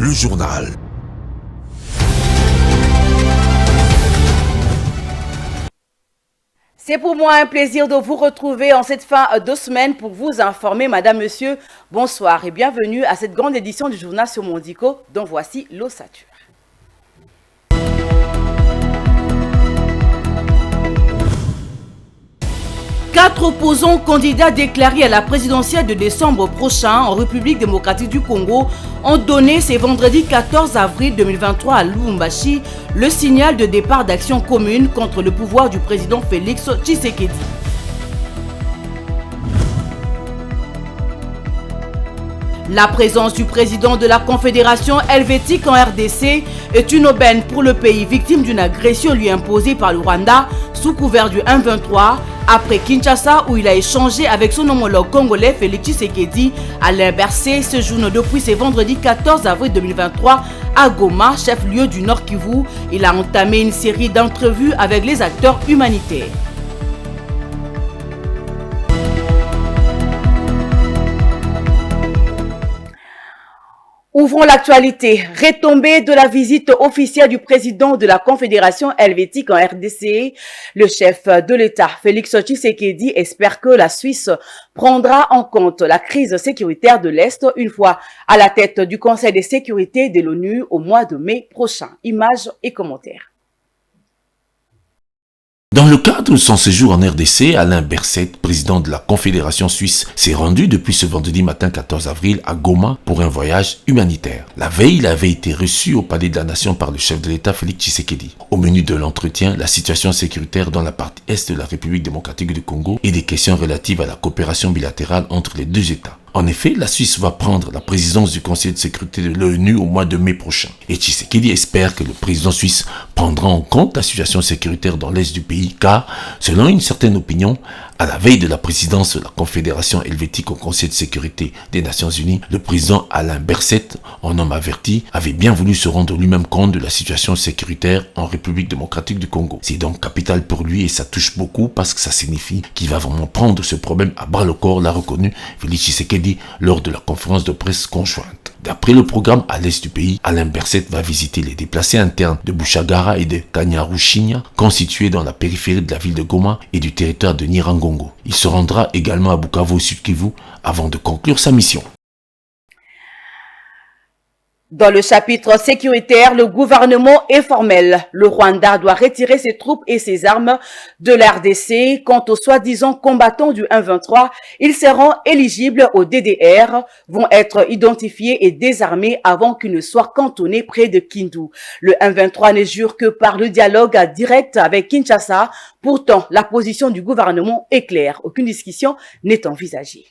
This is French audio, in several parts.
le journal. C'est pour moi un plaisir de vous retrouver en cette fin de semaine pour vous informer. Madame, Monsieur, bonsoir et bienvenue à cette grande édition du journal sur Mondico dont voici l'ossature. Quatre opposants candidats déclarés à la présidentielle de décembre prochain en République démocratique du Congo ont donné ce vendredi 14 avril 2023 à Lubumbashi le signal de départ d'action commune contre le pouvoir du président Félix Tshisekedi. La présence du président de la Confédération helvétique en RDC est une aubaine pour le pays victime d'une agression lui imposée par le Rwanda sous couvert du M23 après Kinshasa où il a échangé avec son homologue congolais Félix Tshisekedi. Alain Berset séjourne depuis ce vendredi 14 avril 2023 à Goma, chef-lieu du Nord Kivu. Il a entamé une série d'entrevues avec les acteurs humanitaires. Ouvrons l'actualité. Retombée de la visite officielle du président de la Confédération helvétique en RDC. Le chef de l'État, Félix Tshisekedi, espère que la Suisse prendra en compte la crise sécuritaire de l'Est une fois à la tête du Conseil de sécurité de l'ONU au mois de mai prochain. Images et commentaires. Dans le cadre de son séjour en RDC, Alain Berset, président de la Confédération suisse, s'est rendu depuis ce vendredi matin 14 avril à Goma pour un voyage humanitaire. La veille, il avait été reçu au Palais de la Nation par le chef de l'État Félix Tshisekedi. Au menu de l'entretien, la situation sécuritaire dans la partie est de la République démocratique du Congo et des questions relatives à la coopération bilatérale entre les deux États. En effet, la Suisse va prendre la présidence du Conseil de sécurité de l'ONU au mois de mai prochain. Et Tshisekedi espère que le président suisse prendra en compte la situation sécuritaire dans l'est du pays car, selon une certaine opinion, à la veille de la présidence de la Confédération helvétique au Conseil de sécurité des Nations Unies, le président Alain Berset, en homme averti, avait bien voulu se rendre lui-même compte de la situation sécuritaire en République démocratique du Congo. C'est donc capital pour lui et ça touche beaucoup parce que ça signifie qu'il va vraiment prendre ce problème à bras le corps, l'a reconnu Félix Tshisekedi lors de la conférence de presse conjointe. D'après le programme à l'est du pays, Alain Berset va visiter les déplacés internes de Bouchagara et de Kanyaruchinya, constitués dans la périphérie de la ville de Goma et du territoire de Nirangongo. Il se rendra également à Bukavu au Sud Kivu avant de conclure sa mission. Dans le chapitre sécuritaire, le gouvernement est formel. Le Rwanda doit retirer ses troupes et ses armes de la RDC. Quant aux soi-disant combattants du M23, ils seront éligibles au DDR, vont être identifiés et désarmés avant qu'ils ne soient cantonnés près de Kindu. Le M23 ne jure que par le dialogue direct avec Kinshasa. Pourtant, la position du gouvernement est claire. Aucune discussion n'est envisagée.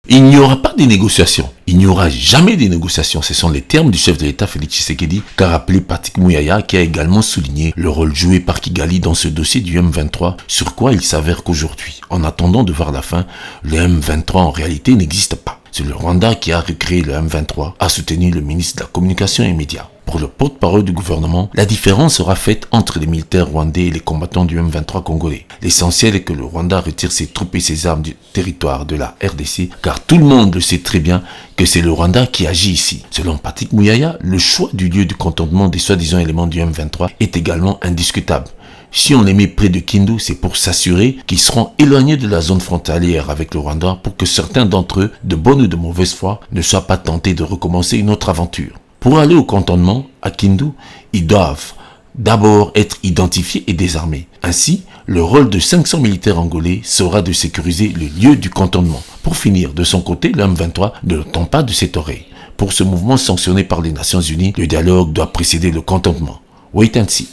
Il n'y aura pas de négociations. Il n'y aura jamais de négociations. Ce sont les termes du chef de l'État Félix Tshisekedi qu'a rappelé Patrick Muyaya qui a également souligné le rôle joué par Kigali dans ce dossier du M23 sur quoi il s'avère qu'aujourd'hui, en attendant de voir la fin, le M23 en réalité n'existe pas. C'est le Rwanda qui a recréé le M23, a soutenu le ministre de la Communication et Médias. Pour le porte-parole du gouvernement, la différence sera faite entre les militaires rwandais et les combattants du M23 congolais. L'essentiel est que le Rwanda retire ses troupes et ses armes du territoire de la RDC, car tout le monde le sait très bien que c'est le Rwanda qui agit ici. Selon Patrick Muyaya, le choix du lieu du cantonnement des soi-disant éléments du M23 est également indiscutable. Si on les met près de Kindu, c'est pour s'assurer qu'ils seront éloignés de la zone frontalière avec le Rwanda pour que certains d'entre eux, de bonne ou de mauvaise foi, ne soient pas tentés de recommencer une autre aventure. Pour aller au cantonnement, à Kindu, ils doivent d'abord être identifiés et désarmés. Ainsi, le rôle de 500 militaires angolais sera de sécuriser le lieu du cantonnement. Pour finir, de son côté, le M23 ne tend pas de cette oreille. Pour ce mouvement sanctionné par les Nations Unies, le dialogue doit précéder le cantonnement. Wait and see.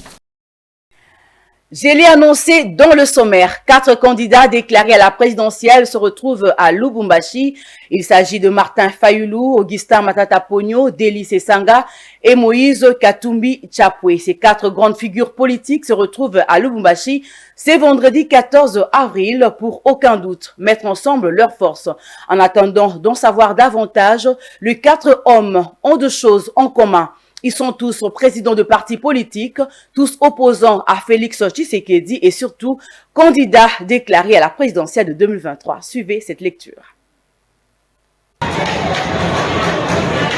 Je l'ai annoncé dans le sommaire. 4 candidats déclarés à la présidentielle se retrouvent à Lubumbashi. Il s'agit de Martin Fayulu, Augustin Matata Pogno, Delis Esanga et Moïse Katumbi Chapwe. Ces 4 grandes figures politiques se retrouvent à Lubumbashi ce vendredi 14 avril pour aucun doute mettre ensemble leurs forces. En attendant d'en savoir davantage, les 4 hommes ont 2 choses en commun. Ils sont tous présidents de partis politiques, tous opposants à Félix Tshisekedi et surtout candidats déclarés à la présidentielle de 2023. Suivez cette lecture.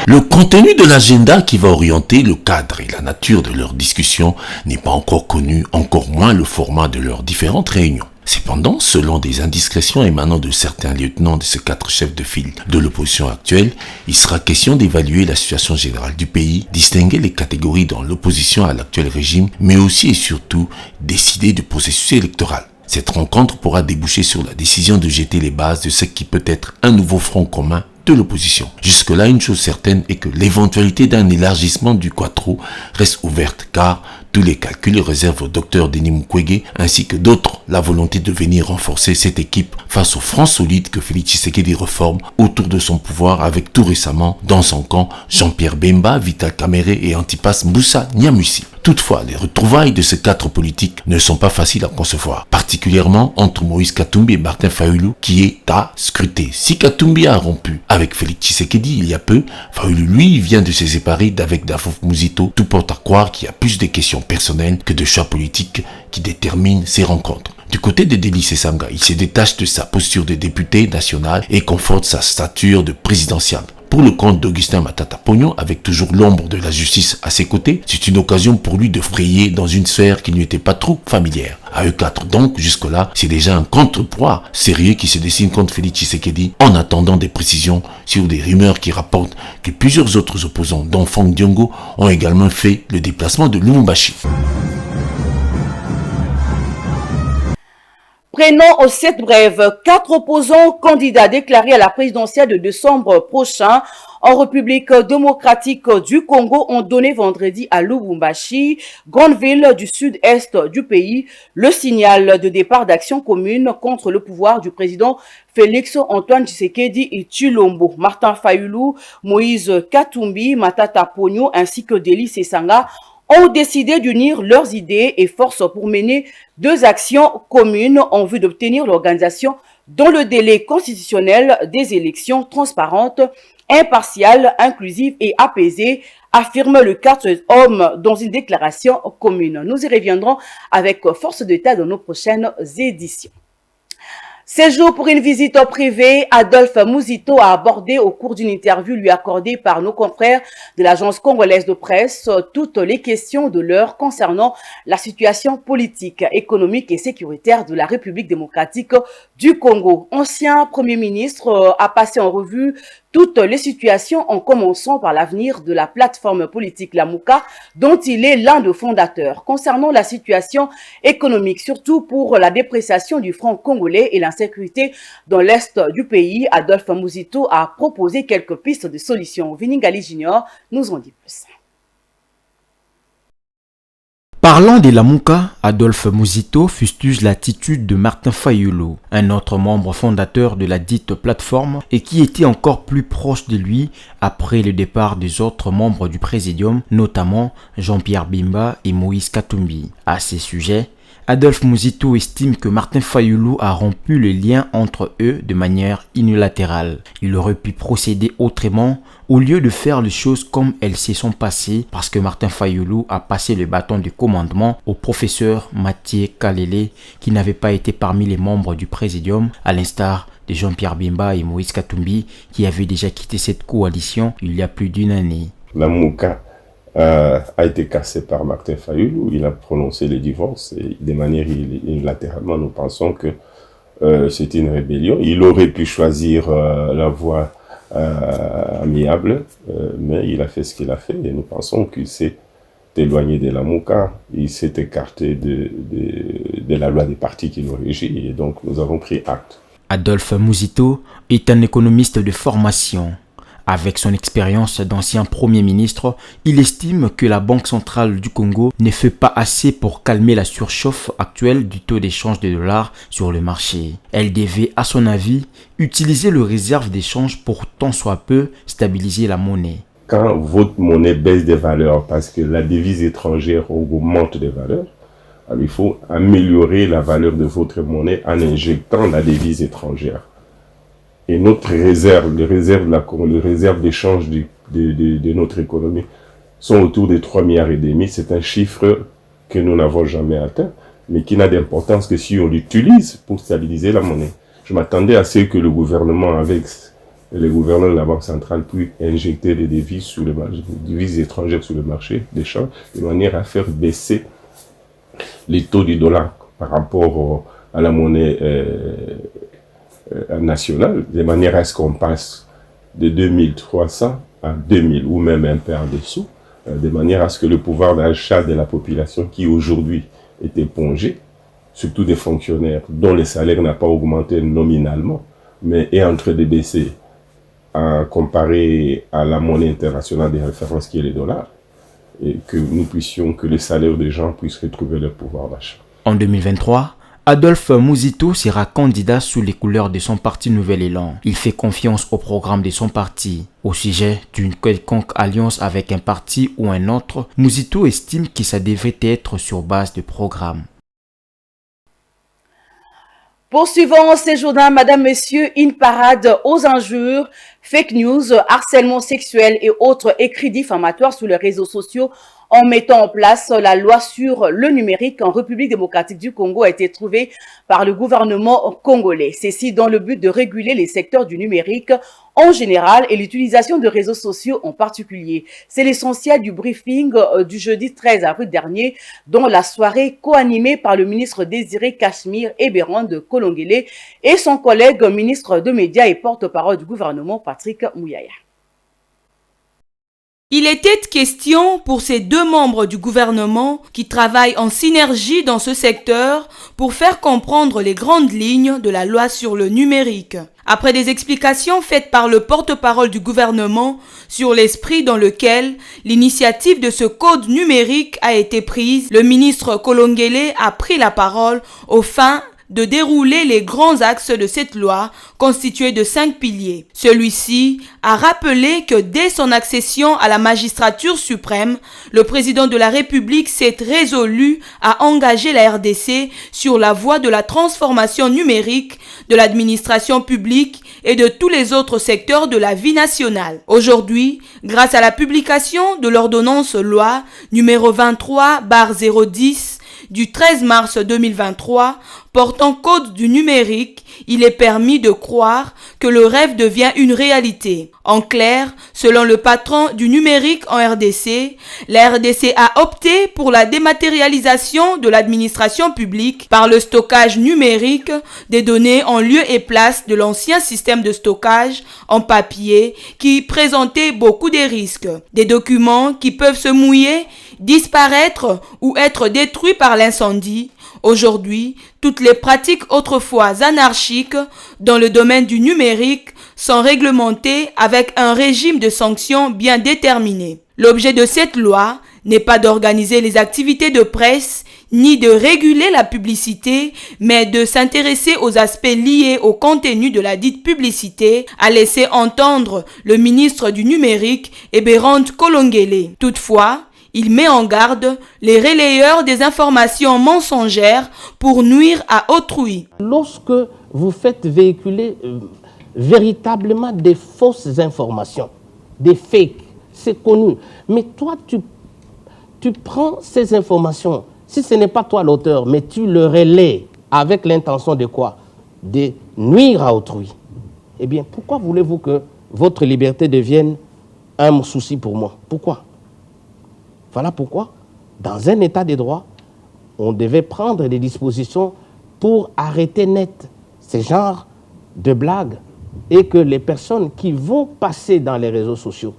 Le contenu de l'agenda qui va orienter le cadre et la nature de leurs discussions n'est pas encore connu, encore moins le format de leurs différentes réunions. Cependant, selon des indiscrétions émanant de certains lieutenants de ces 4 chefs de file de l'opposition actuelle, il sera question d'évaluer la situation générale du pays, distinguer les catégories dans l'opposition à l'actuel régime, mais aussi et surtout décider du processus électoral. Cette rencontre pourra déboucher sur la décision de jeter les bases de ce qui peut être un nouveau front commun de l'opposition. Jusque-là, une chose certaine est que l'éventualité d'un élargissement du Quattro reste ouverte, car tous les calculs réservent au docteur Denis Mukwege ainsi que d'autres la volonté de venir renforcer cette équipe face au front solide que Félix Tshisekedi reforme autour de son pouvoir avec tout récemment dans son camp Jean-Pierre Bemba, Vital Kamerhe et Antipas Moussa Niamussi. Toutefois, les retrouvailles de ces 4 politiques ne sont pas faciles à concevoir, particulièrement entre Moïse Katumbi et Martin Fayulu qui est à scruter. Si Katumbi a rompu avec Félix Tshisekedi il y a peu, Fayulu lui vient de se séparer d'avec Dafouf Mouzito. Tout porte à croire qu'il y a plus de questions personnelles que de choix politiques qui déterminent ces rencontres. Du côté de Deli Sesanga, il se détache de sa posture de député national et conforte sa stature de présidentiable. Pour le compte d'Augustin Matata Pognon, avec toujours l'ombre de la justice à ses côtés, c'est une occasion pour lui de frayer dans une sphère qui ne lui était pas trop familière. À eux 4 donc, jusque-là, c'est déjà un contrepoids sérieux qui se dessine contre Félix Tshisekedi en attendant des précisions sur des rumeurs qui rapportent que plusieurs autres opposants, dont Fang Diongo, ont également fait le déplacement de Lubumbashi. Prenons cette brève. 4 opposants candidats déclarés à la présidentielle de décembre prochain en République démocratique du Congo ont donné vendredi à Lubumbashi, grande ville du sud-est du pays, le signal de départ d'action commune contre le pouvoir du président Félix Antoine Tshisekedi Tshilombo. Martin Fayulu, Moïse Katumbi, Matata Pognon ainsi que Deli Sesanga ont décidé d'unir leurs idées et forces pour mener 2 actions communes en vue d'obtenir l'organisation dans le délai constitutionnel des élections transparentes, impartiales, inclusives et apaisées, affirme le 4 hommes dans une déclaration commune. Nous y reviendrons avec force d'État dans nos prochaines éditions. Séjour pour une visite privée, Adolphe Mouzito a abordé au cours d'une interview lui accordée par nos confrères de l'agence congolaise de presse toutes les questions de l'heure concernant la situation politique, économique et sécuritaire de la République démocratique du Congo. Ancien Premier ministre a passé en revue toutes les situations en commençant par l'avenir de la plateforme politique Lamuka dont il est l'un des fondateurs. Concernant la situation économique, surtout pour la dépréciation du franc congolais et l'insécurité dans l'est du pays, Adolphe Mouzito a proposé quelques pistes de solutions. Viningali Junior nous en dit plus. Parlant des Lamuka, Adolphe Mouzito fustige l'attitude de Martin Fayulu, un autre membre fondateur de la dite plateforme et qui était encore plus proche de lui après le départ des autres membres du Présidium, notamment Jean-Pierre Bemba et Moïse Katumbi. À ces sujets, Adolphe Mouzito estime que Martin Fayulu a rompu le lien entre eux de manière unilatérale. Il aurait pu procéder autrement au lieu de faire les choses comme elles se sont passées parce que Martin Fayulu a passé le bâton de commandement au professeur Mathieu Kalele qui n'avait pas été parmi les membres du Présidium à l'instar de Jean-Pierre Bemba et Moïse Katumbi qui avaient déjà quitté cette coalition il y a plus d'une année. Lamuka a été cassé par Martin Fayulu. Il a prononcé le divorce et de manière unilatéralement. Nous pensons que c'est une rébellion. Il aurait pu choisir la voie amiable, mais il a fait ce qu'il a fait et nous pensons qu'il s'est éloigné de Lamuka. Il s'est écarté de la loi des partis qui le régit et donc nous avons pris acte. Adolphe Mouzito est un économiste de formation. Avec son expérience d'ancien Premier ministre, il estime que la Banque centrale du Congo ne fait pas assez pour calmer la surchauffe actuelle du taux d'échange de dollars sur le marché. Elle devait, à son avis, utiliser le réserve d'échange pour tant soit peu stabiliser la monnaie. Quand votre monnaie baisse des valeurs parce que la devise étrangère augmente des valeurs, alors il faut améliorer la valeur de votre monnaie en injectant la devise étrangère. Et notre réserve, les réserves d'échange de notre économie sont autour de 3,5 milliards. C'est un chiffre que nous n'avons jamais atteint, mais qui n'a d'importance que si on l'utilise pour stabiliser la monnaie. Je m'attendais à ce que le gouvernement, avec les gouverneurs de la Banque centrale puissent injecter des devises sur le marché, des devises étrangères sur le marché des changes, de manière à faire baisser les taux du dollar par rapport à la monnaie nationale, de manière à ce qu'on passe de 2300 à 2000 ou même un peu en dessous, de manière à ce que le pouvoir d'achat de la population qui aujourd'hui est épongé, surtout des fonctionnaires dont le salaire n'a pas augmenté nominalement, mais est en train de baisser comparé à la monnaie internationale de référence qui est le dollar, et que les salaires des gens puissent retrouver leur pouvoir d'achat. En 2023, Adolphe Muzito sera candidat sous les couleurs de son parti Nouvel Élan. Il fait confiance au programme de son parti. Au sujet d'une quelconque alliance avec un parti ou un autre, Muzito estime que ça devrait être sur base de programme. Poursuivons ces journaux, madame, monsieur, une parade aux injures, fake news, harcèlement sexuel et autres écrits diffamatoires sur les réseaux sociaux en mettant en place la loi sur le numérique en République démocratique du Congo a été trouvée par le gouvernement congolais. Ceci dans le but de réguler les secteurs du numérique en général et l'utilisation de réseaux sociaux en particulier. C'est l'essentiel du briefing du jeudi 13 avril dernier, dont la soirée co-animée par le ministre Désiré Cachemire Ebéron de Kolongele et son collègue ministre de Médias et porte-parole du gouvernement Patrick Mouyaya. Il était question pour ces deux membres du gouvernement qui travaillent en synergie dans ce secteur pour faire comprendre les grandes lignes de la loi sur le numérique. Après des explications faites par le porte-parole du gouvernement sur l'esprit dans lequel l'initiative de ce code numérique a été prise, le ministre Kolongele a pris la parole aux fins de dérouler les grands axes de cette loi constituée de 5 piliers. Celui-ci a rappelé que dès son accession à la magistrature suprême, le président de la République s'est résolu à engager la RDC sur la voie de la transformation numérique de l'administration publique et de tous les autres secteurs de la vie nationale. Aujourd'hui, grâce à la publication de l'ordonnance loi numéro 23/010 du 13 mars 2023 portant code du numérique, il est permis de croire que le rêve devient une réalité. En clair, selon le patron du numérique en RDC, la RDC a opté pour la dématérialisation de l'administration publique par le stockage numérique des données en lieu et place de l'ancien système de stockage en papier qui présentait beaucoup de risques. Des documents qui peuvent se mouiller, disparaître ou être détruits par l'incendie. Aujourd'hui, toutes les pratiques autrefois anarchiques dans le domaine du numérique sont réglementées avec un régime de sanctions bien déterminé. L'objet de cette loi n'est pas d'organiser les activités de presse ni de réguler la publicité, mais de s'intéresser aux aspects liés au contenu de la dite publicité, a laissé entendre le ministre du numérique Ebéron Kolongele. Toutefois, il met en garde les relayeurs des informations mensongères pour nuire à autrui. Lorsque vous faites véhiculer véritablement des fausses informations, des fakes, c'est connu. Mais toi, tu prends ces informations, si ce n'est pas toi l'auteur, mais tu le relais avec l'intention de quoi? De nuire à autrui. Eh bien, pourquoi voulez-vous que votre liberté devienne un souci pour moi? Pourquoi? Voilà pourquoi, dans un état de droit, on devait prendre des dispositions pour arrêter net ces genres de blagues et que les personnes qui vont passer dans les réseaux sociaux,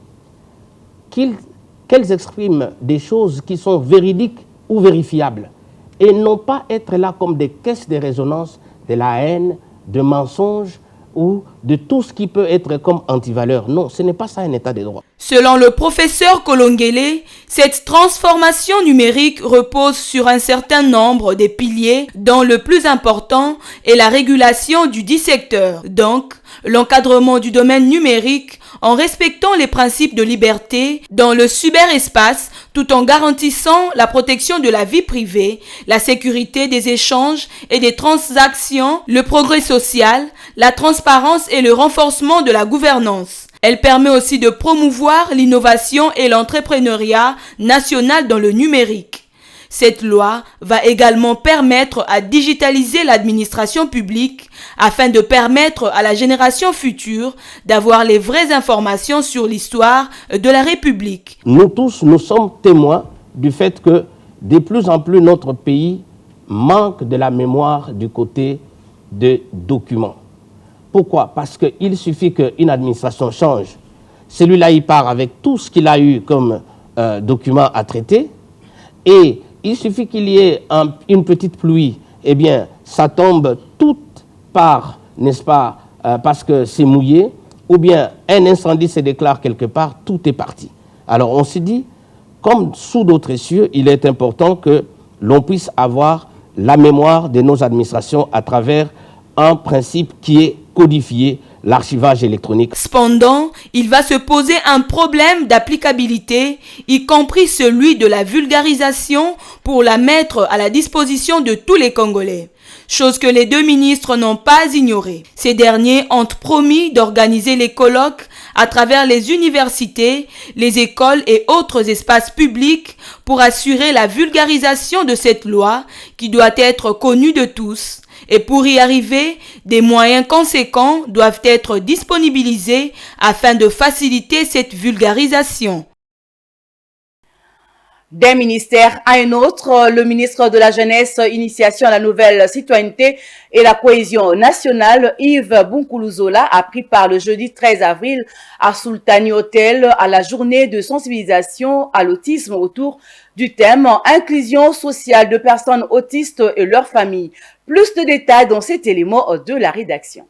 qu'elles expriment des choses qui sont véridiques ou vérifiables et non pas être là comme des caisses de résonance de la haine, de mensonges ou de tout ce qui peut être comme antivaleur. Non, ce n'est pas ça un état de droit. Selon le professeur Kolongele, cette transformation numérique repose sur un certain nombre de piliers dont le plus important est la régulation du dit secteur. Donc, l'encadrement du domaine numérique en respectant les principes de liberté dans le cyberespace tout en garantissant la protection de la vie privée, la sécurité des échanges et des transactions, le progrès social, la transparence et le renforcement de la gouvernance. Elle permet aussi de promouvoir l'innovation et l'entrepreneuriat national dans le numérique. Cette loi va également permettre à digitaliser l'administration publique afin de permettre à la génération future d'avoir les vraies informations sur l'histoire de la République. Nous tous, nous sommes témoins du fait que de plus en plus notre pays manque de la mémoire du côté des documents. Pourquoi? Parce qu'il suffit qu'une administration change. Celui-là, il part avec tout ce qu'il a eu comme document à traiter et il suffit qu'il y ait une petite pluie, eh bien, ça tombe tout part, n'est-ce pas, parce que c'est mouillé, ou bien un incendie se déclare quelque part, tout est parti. Alors on s'est dit, comme sous d'autres cieux, il est important que l'on puisse avoir la mémoire de nos administrations à travers un principe qui est codifié, l'archivage électronique. Cependant, il va se poser un problème d'applicabilité, y compris celui de la vulgarisation pour la mettre à la disposition de tous les Congolais. Chose que les deux ministres n'ont pas ignorée. Ces derniers ont promis d'organiser les colloques à travers les universités, les écoles et autres espaces publics pour assurer la vulgarisation de cette loi qui doit être connue de tous. Et pour y arriver, des moyens conséquents doivent être disponibilisés afin de faciliter cette vulgarisation. D'un ministère à un autre, le ministre de la Jeunesse, Initiation à la nouvelle citoyenneté et la cohésion nationale, Yves Bunkuluzola, a pris part le jeudi 13 avril à Sultani Hotel à la journée de sensibilisation à l'autisme autour du thème « Inclusion sociale de personnes autistes et leurs familles ». Plus de détails dans cet élément de la rédaction.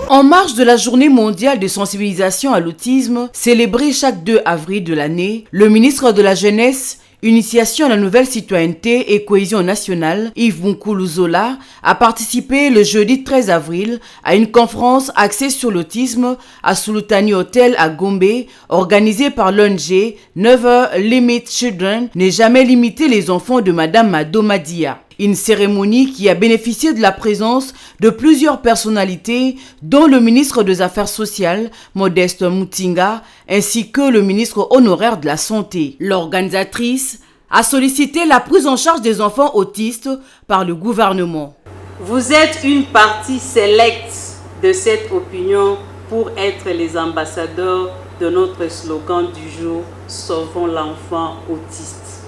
En marge de la journée mondiale de sensibilisation à l'autisme, célébrée chaque 2 avril de l'année, le ministre de la Jeunesse, Initiation à la nouvelle citoyenneté et cohésion nationale, Yves Bunkuluzola, a participé le jeudi 13 avril à une conférence axée sur l'autisme à Sultani Hotel à Gombe, organisée par l'ONG Never Limit Children, n'est jamais limiter les enfants de Madame Mado Madia. Une cérémonie qui a bénéficié de la présence de plusieurs personnalités, dont le ministre des Affaires sociales, Modeste Mutinga, ainsi que le ministre honoraire de la Santé. L'organisatrice a sollicité la prise en charge des enfants autistes par le gouvernement. Vous êtes une partie sélecte de cette opinion pour être les ambassadeurs de notre slogan du jour « Sauvons l'enfant autiste ».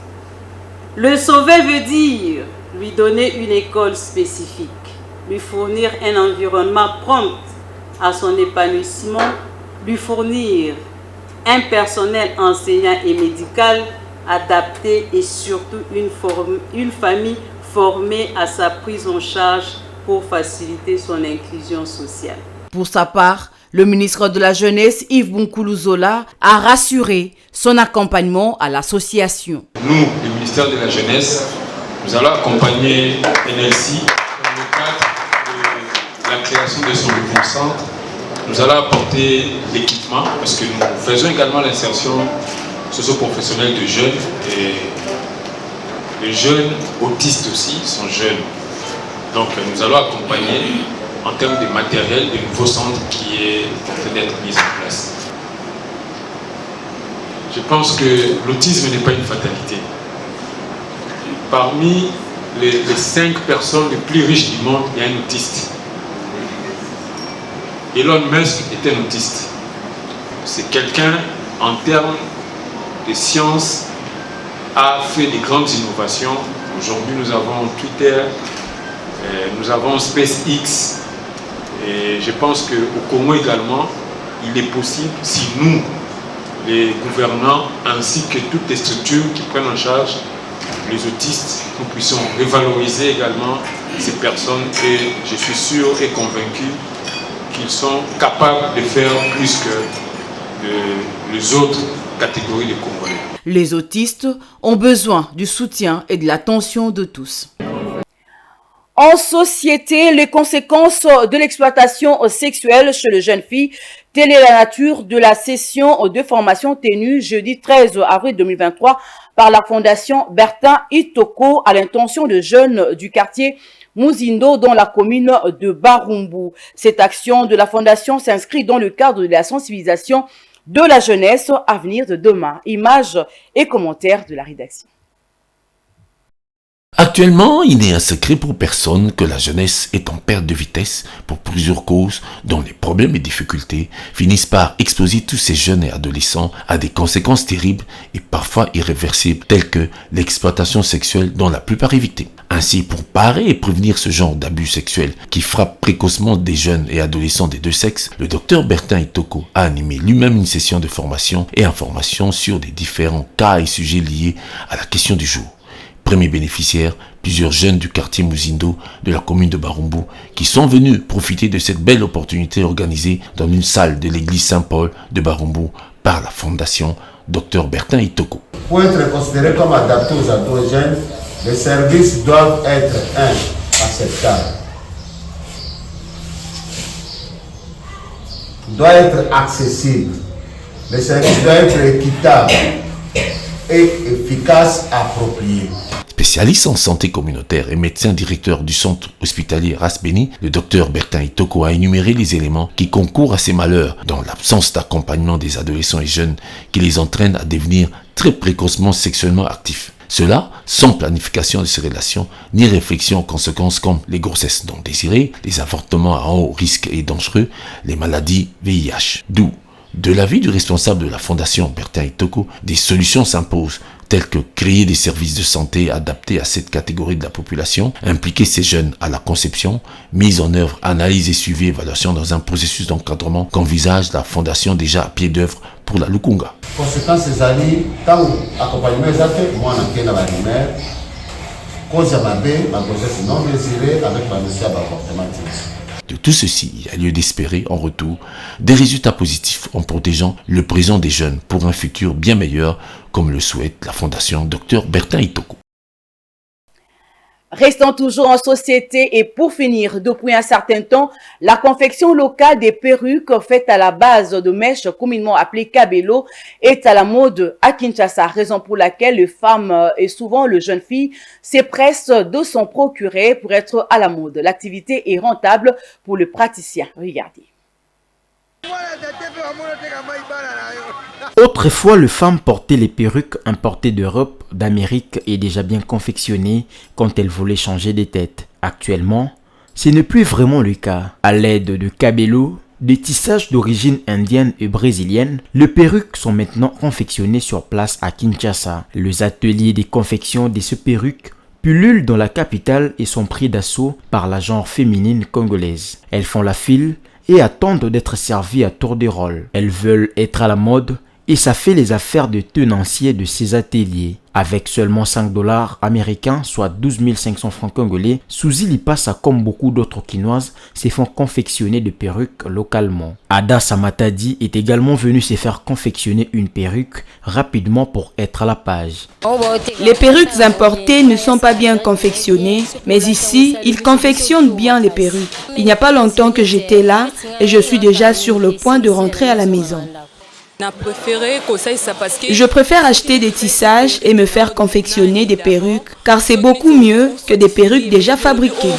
Le sauver veut dire lui donner une école spécifique, lui fournir un environnement prompt à son épanouissement, lui fournir un personnel enseignant et médical adapté et surtout une famille formée à sa prise en charge pour faciliter son inclusion sociale. Pour sa part, le ministre de la Jeunesse, Yves Bunkuluzola, a rassuré son accompagnement à l'association. Nous, le ministère de la Jeunesse, nous allons accompagner NLC dans le cadre de la création de son nouveau centre. Nous allons apporter l'équipement parce que nous faisons également l'insertion socio-professionnelle de jeunes et les jeunes autistes aussi sont jeunes. Donc nous allons accompagner en termes de matériel le nouveau centre qui est en train d'être mis en place. Je pense que l'autisme n'est pas une fatalité. Parmi les 5 personnes les plus riches du monde, il y a un autiste. Elon Musk est un autiste. C'est quelqu'un, en termes de science, a fait des grandes innovations. Aujourd'hui, nous avons Twitter, nous avons SpaceX. Et je pense qu'au Congo également, il est possible, si nous, les gouvernants, ainsi que toutes les structures qui prennent en charge les autistes, nous puissions revaloriser également ces personnes et je suis sûr et convaincu qu'ils sont capables de faire plus que les autres catégories de Congolais. Les autistes ont besoin du soutien et de l'attention de tous. En société, les conséquences de l'exploitation sexuelle chez les jeunes filles, telle est la nature de la session de formation tenue jeudi 13 avril 2023 par la Fondation Bertin Itoko à l'intention de jeunes du quartier Muzindo dans la commune de Barumbu. Cette action de la Fondation s'inscrit dans le cadre de la sensibilisation de la jeunesse, avenir de demain. Images et commentaires de la rédaction. Actuellement, il n'est un secret pour personne que la jeunesse est en perte de vitesse pour plusieurs causes dont les problèmes et difficultés finissent par exposer tous ces jeunes et adolescents à des conséquences terribles et parfois irréversibles telles que l'exploitation sexuelle dont la plupart est victime. Ainsi, pour parer et prévenir ce genre d'abus sexuels qui frappe précocement des jeunes et adolescents des deux sexes, le docteur Bertin Itoko a animé lui-même une session de formation et information sur des différents cas et sujets liés à la question du jour. Premier bénéficiaire, plusieurs jeunes du quartier Muzindo de la commune de Barumbu qui sont venus profiter de cette belle opportunité organisée dans une salle de l'église Saint-Paul de Barumbu par la fondation Dr Bertin Itoko. Pour être considéré comme adapté aux ados jeunes, les services doivent être acceptables, doivent être accessibles, les services doivent être équitables et efficaces, appropriés. Spécialiste en santé communautaire et médecin directeur du centre hospitalier Rasbeni, le docteur Bertin Itoko a énuméré les éléments qui concourent à ces malheurs, dans l'absence d'accompagnement des adolescents et jeunes qui les entraînent à devenir très précocement sexuellement actifs. Cela sans planification de ces relations, ni réflexion aux conséquences comme les grossesses non désirées, les avortements à haut risque et dangereux, les maladies VIH. D'où, de l'avis du responsable de la fondation Bertin Itoko, des solutions s'imposent, telles que créer des services de santé adaptés à cette catégorie de la population, impliquer ces jeunes à la conception, mise en œuvre, analyse et suivi, évaluation dans un processus d'encadrement qu'envisage la fondation déjà à pied d'œuvre pour la Lukunga. Conséquence ces années, tant accompagnement les affaires, moi on a dans la lumière, cause à ma grossesse non désirée avec ma mission d'avortement. De tout ceci, il y a lieu d'espérer en retour des résultats positifs en protégeant le présent des jeunes pour un futur bien meilleur, comme le souhaite la fondation Dr Bertin Itoko. Restons toujours en société et pour finir, depuis un certain temps, la confection locale des perruques faites à la base de mèches communément appelées cabello est à la mode à Kinshasa, raison pour laquelle les femmes et souvent les jeunes filles s'empressent de s'en procurer pour être à la mode. L'activité est rentable pour le praticien. Regardez. Autrefois, les femmes portaient les perruques importées d'Europe, d'Amérique et déjà bien confectionnées quand elles voulaient changer des têtes. Actuellement, ce n'est plus vraiment le cas. À l'aide de cabello, des tissages d'origine indienne et brésilienne, les perruques sont maintenant confectionnées sur place à Kinshasa. Les ateliers de confection de ces perruques pullulent dans la capitale et sont pris d'assaut par la genre féminine congolaise. Elles font la file et attendent d'être servies à tour de rôle. Elles veulent être à la mode et ça fait les affaires de tenanciers de ces ateliers. Avec seulement 5 $ américains, soit 12 500 francs congolais, Suzy Lipasa, comme beaucoup d'autres quinoises, se font confectionner des perruques localement. Ada Samatadi est également venue se faire confectionner une perruque rapidement pour être à la page. Les perruques importées ne sont pas bien confectionnées, mais ici, ils confectionnent bien les perruques. Il n'y a pas longtemps que j'étais là et je suis déjà sur le point de rentrer à la maison. Je préfère acheter des tissages et me faire confectionner des perruques car c'est beaucoup mieux que des perruques déjà fabriquées.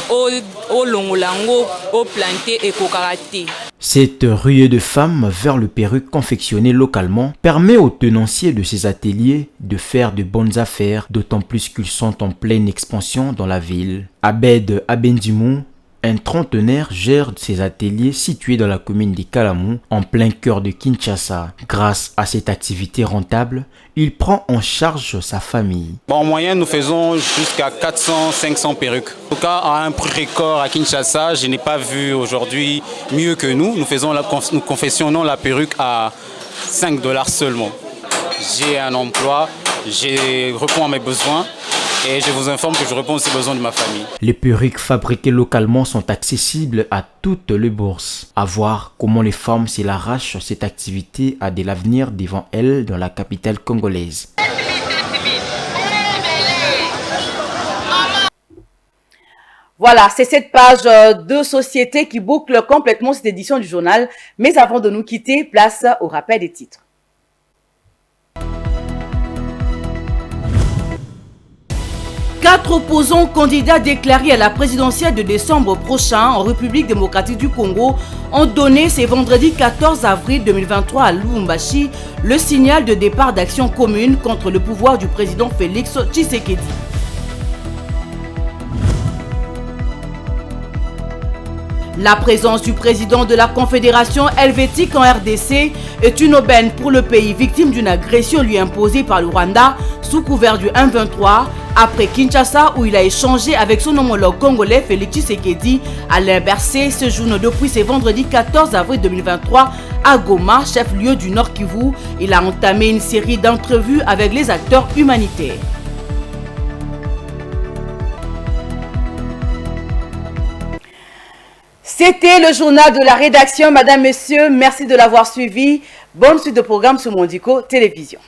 Cette ruée de femmes vers le perruque confectionné localement permet aux tenanciers de ces ateliers de faire de bonnes affaires, d'autant plus qu'ils sont en pleine expansion dans la ville. Abed Abendimou, un trentenaire, gère ces ateliers situés dans la commune de Kalamu, en plein cœur de Kinshasa. Grâce à cette activité rentable, il prend en charge sa famille. En moyenne, nous faisons jusqu'à 400-500 perruques. En tout cas, à un prix record à Kinshasa, je n'ai pas vu aujourd'hui mieux que nous. Nous confectionnons la perruque à 5 $ seulement. J'ai un emploi, je réponds à mes besoins. Et je vous informe que je réponds aux besoins de ma famille. Les perruques fabriquées localement sont accessibles à toutes les bourses. À voir comment les femmes se l'arrachent, cette activité a de l'avenir devant elles dans la capitale congolaise. Voilà, c'est cette page de société qui boucle complètement cette édition du journal. Mais avant de nous quitter, place au rappel des titres. 4 opposants candidats déclarés à la présidentielle de décembre prochain en République démocratique du Congo ont donné ce vendredi 14 avril 2023 à Lubumbashi le signal de départ d'action commune contre le pouvoir du président Félix Tshisekedi. La présence du président de la Confédération helvétique en RDC est une aubaine pour le pays victime d'une agression lui imposée par le Rwanda sous couvert du 1-23 après Kinshasa où il a échangé avec son homologue congolais Félix Tshisekedi. Alain Berset séjourne depuis ce vendredi 14 avril 2023 à Goma, chef-lieu du Nord Kivu. Il a entamé une série d'entrevues avec les acteurs humanitaires. C'était le journal de la rédaction. Madame, Messieurs, merci de l'avoir suivi. Bonne suite de programme sur Mondico Télévision.